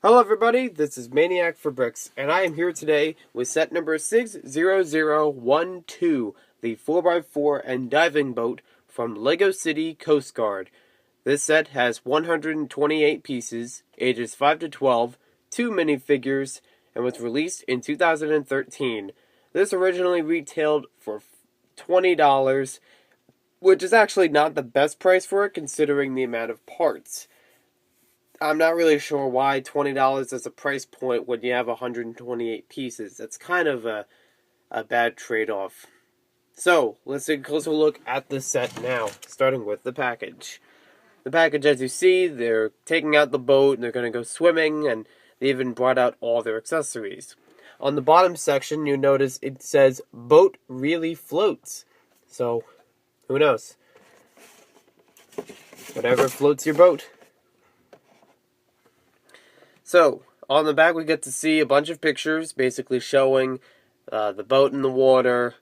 Hello everybody, this is Maniac for Bricks, and I am here today with set number 60012, the 4x4 and diving boat from LEGO City Coast Guard. This set has 128 pieces, ages 5 to 12, 2 minifigures, and was released in 2013. This originally retailed for $20, which is actually not the best price for it considering the amount of parts. I'm not really sure why $20 is a price point when you have 128 pieces. That's kind of a bad trade-off. So, let's take a closer look at the set now, starting with the package. The package, as you see, they're taking out the boat, and they're going to go swimming, and they even brought out all their accessories. On the bottom section, you notice it says, "Boat really floats." So, who knows? Whatever floats your boat. So, on the back we get to see a bunch of pictures basically showing the boat in the water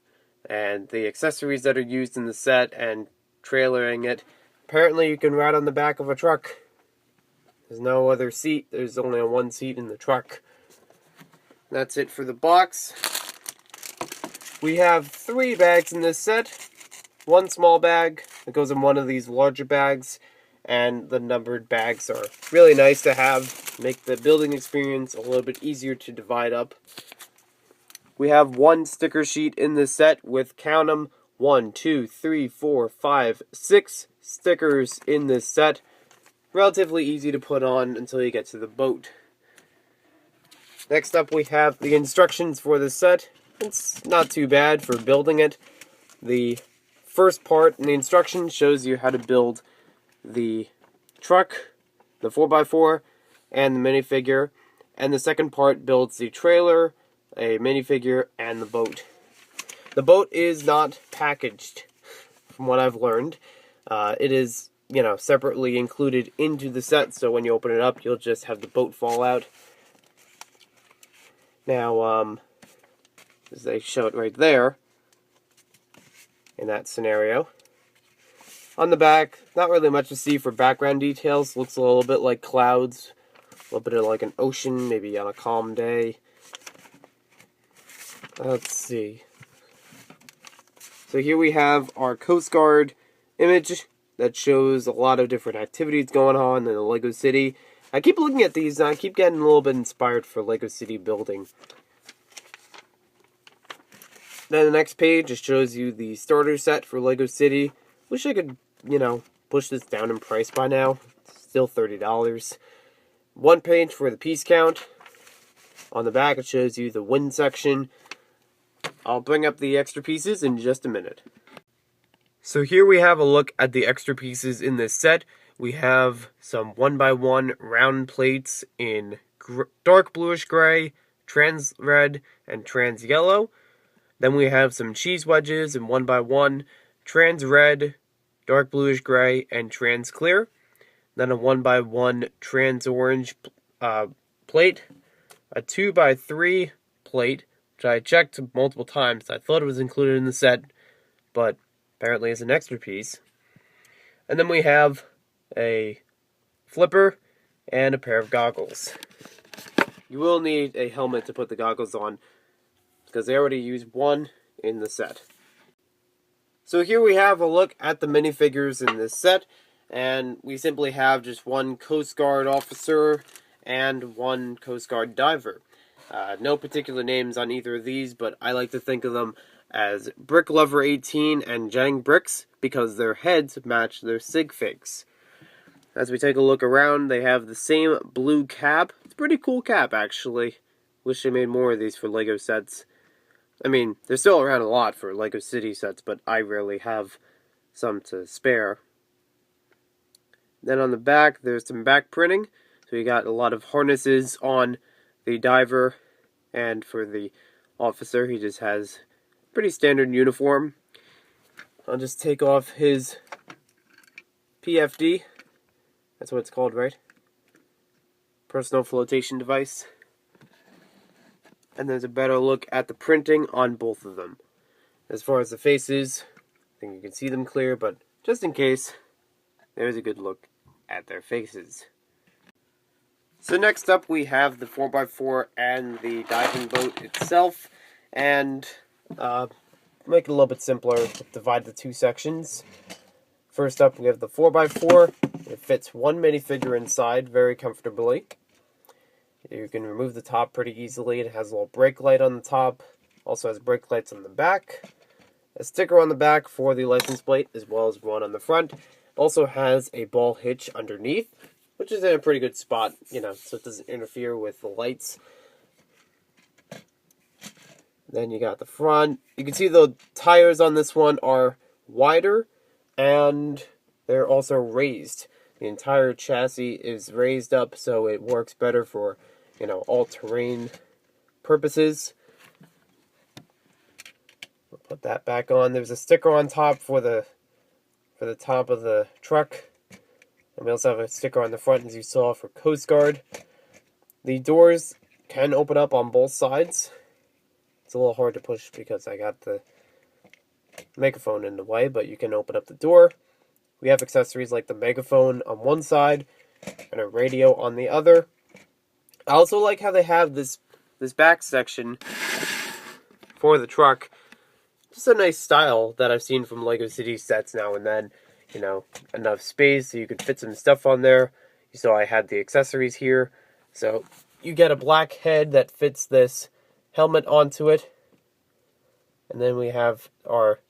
and the accessories that are used in the set and trailering it. Apparently you can ride on the back of a truck. There's no other seat. There's only one seat in the truck. That's it for the box. We have 3 bags in this set. One small bag that goes in one of these larger bags, and the numbered bags are really nice to have, make the building experience a little bit easier to divide up. We have 1 sticker sheet in this set with, count 'em, 1, 2, 3, 4, 5, 6 stickers in this set. Relatively easy to put on until you get to the boat. Next up we have the instructions for this set. It's not too bad for building it. The first part in the instructions shows you how to build the truck, the 4x4, and the minifigure, and the second part builds the trailer, a minifigure, and the boat. The boat is not packaged, from what I've learned. It is, separately included into the set, so when you open it up, you'll just have the boat fall out. Now, as they show it right there, in that scenario. On the back, not really much to see for background details. Looks a little bit like clouds, a little bit of like an ocean, maybe on a calm day. Let's see. So here we have our Coast Guard image that shows a lot of different activities going on in the LEGO City. I keep looking at these and I keep getting a little bit inspired for LEGO City building. Then the next page just shows you the starter set for LEGO City. Wish I could, push this down in price by now. It's still $30. 1 page for the piece count. On the back it shows you the win section. I'll bring up the extra pieces in just a minute. So here we have a look at the extra pieces in this set. We have some 1x1 round plates in dark bluish gray, trans red, and trans yellow. Then we have some cheese wedges in 1x1, trans red, dark bluish gray, and trans clear. Then a 1x1 trans orange plate, a 2x3 plate, which I checked multiple times. I thought it was included in the set, but apparently it's an extra piece. And then we have a flipper and a pair of goggles. You will need a helmet to put the goggles on, because they already use one in the set. So here we have a look at the minifigures in this set, and we simply have just 1 Coast Guard officer and 1 Coast Guard diver. No particular names on either of these, but I like to think of them as Brick Lover 18 and Jang Bricks, because their heads match their sig figs. As we take a look around, they have the same blue cap. It's a pretty cool cap, actually. Wish they made more of these for LEGO sets. I mean, they're still around a lot for LEGO City sets, but I rarely have some to spare. Then on the back, there's some back printing. So you got a lot of harnesses on the diver, and for the officer, he just has a pretty standard uniform. I'll just take off his PFD. That's what it's called, right? Personal flotation device. And there's a better look at the printing on both of them. As far as the faces, I think you can see them clear, but just in case, there's a good look at their faces. So next up we have the 4x4 and the diving boat itself, and make it a little bit simpler, divide the two sections. First up we have the 4x4. It fits one minifigure inside very comfortably. You can remove the top pretty easily. It has a little brake light on the top, also has brake lights on the back, a sticker on the back for the license plate as well as one on the front. Also has a ball hitch underneath, which is in a pretty good spot, so it doesn't interfere with the lights. Then you got the front. You can see the tires on this one are wider, and they're also raised. The entire chassis is raised up, so it works better for, all-terrain purposes. We'll put that back on. There's a sticker on top for the top of the truck. And we also have a sticker on the front, as you saw, for Coast Guard. The doors can open up on both sides. It's a little hard to push because I got the megaphone in the way, but you can open up the door. We have accessories like the megaphone on one side and a radio on the other. I also like how they have this back section for the truck. Just a nice style that I've seen from LEGO City sets now and then. Enough space so you could fit some stuff on there. You saw I had the accessories here. So you get a black head that fits this helmet onto it. And then we have our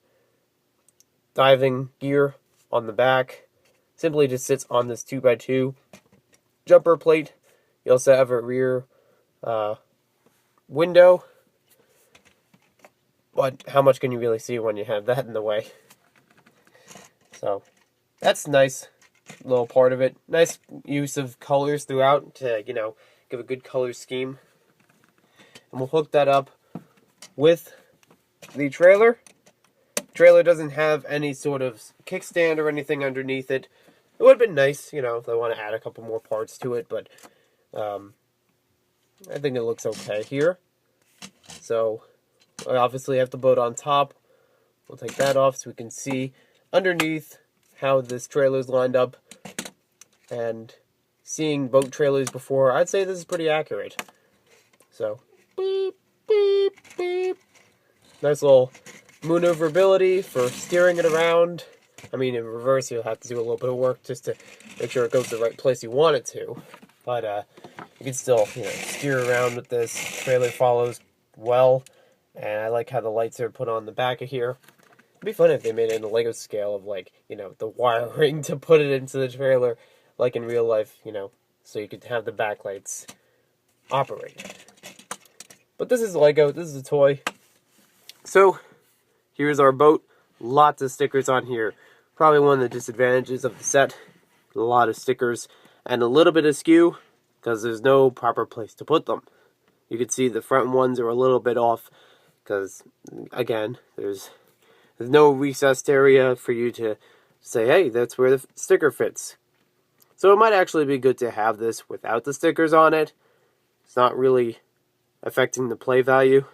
diving gear on the back. Simply just sits on this 2x2 jumper plate. You also have a rear window. But how much can you really see when you have that in the way? So that's nice little part of it. Nice use of colors throughout to, give a good color scheme. And we'll hook that up with the trailer. The trailer doesn't have any sort of kickstand or anything underneath it. It would have been nice, if they want to add a couple more parts to it, but I think it looks okay here. So I obviously have the boat on top. We'll take that off so we can see underneath how this trailer is lined up. And seeing boat trailers before, I'd say this is pretty accurate. So, beep, beep, beep. Nice little maneuverability for steering it around. I mean, in reverse, you'll have to do a little bit of work just to make sure it goes the right place you want it to. But you can still, steer around with this. Trailer follows well. And I like how the lights are put on the back of here. It'd be fun if they made it in a LEGO scale of, the wiring to put it into the trailer, like in real life, so you could have the backlights operate. But this is LEGO. This is a toy. So, here's our boat. Lots of stickers on here. Probably one of the disadvantages of the set. A lot of stickers and a little bit askew because there's no proper place to put them. You can see the front ones are a little bit off because, again, there's no recessed area for you to say, hey, that's where the sticker fits. So it might actually be good to have this without the stickers on it. It's not really affecting the play value.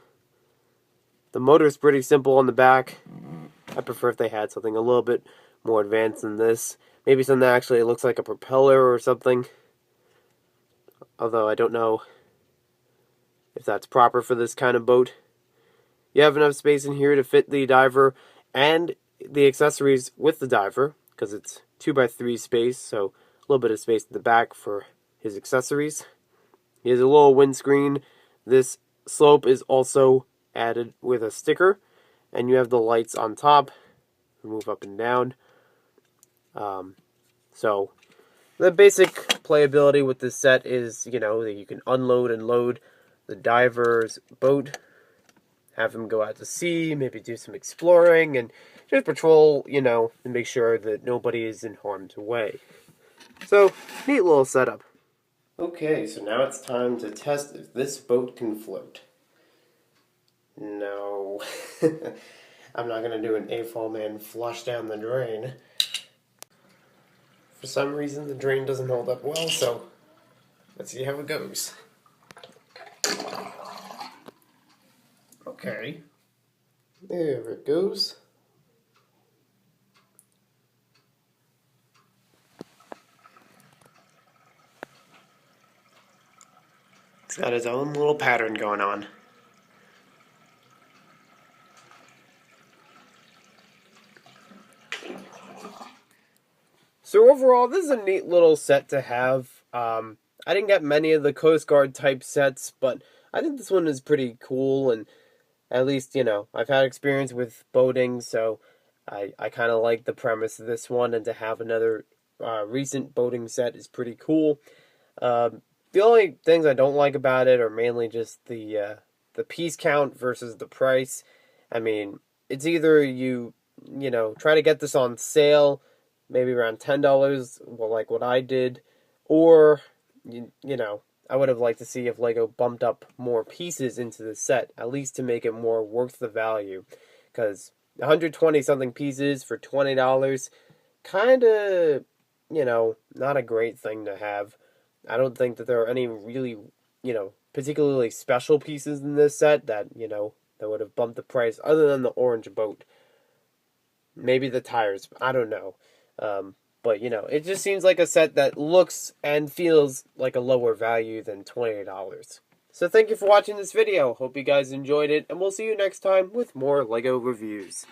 The motor's pretty simple on the back. I prefer if they had something a little bit more advanced than this. Maybe something that actually looks like a propeller or something. Although I don't know if that's proper for this kind of boat. You have enough space in here to fit the diver and the accessories with the diver, because it's 2x3 space, so a little bit of space in the back for his accessories. He has a little windscreen. This slope is also added with a sticker, and you have the lights on top, move up and down. So the basic playability with this set is, that you can unload and load the diver's boat, have him go out to sea, maybe do some exploring, and just patrol, and make sure that nobody is in harm's way. So, neat little setup. Okay, so now it's time to test if this boat can float. No. I'm not going to do an AFOL man flush down the drain. For some reason, the drain doesn't hold up well, so let's see how it goes. Okay. There it goes. He's got his own little pattern going on. So overall, this is a neat little set to have. I didn't get many of the Coast Guard type sets, but I think this one is pretty cool, and at least, I've had experience with boating, so I kind of like the premise of this one, and to have another recent boating set is pretty cool. The only things I don't like about it are mainly just the piece count versus the price. I mean, it's either you try to get this on sale, maybe around $10, well, like what I did, or I would have liked to see if Lego bumped up more pieces into the set, at least to make it more worth the value, because 120 something pieces for $20, kind of, not a great thing to have. I don't think that there are any really, particularly special pieces in this set that, that would have bumped the price, other than the orange boat. Maybe the tires, I don't know. But, it just seems like a set that looks and feels like a lower value than $20. So thank you for watching this video. Hope you guys enjoyed it, and we'll see you next time with more LEGO reviews.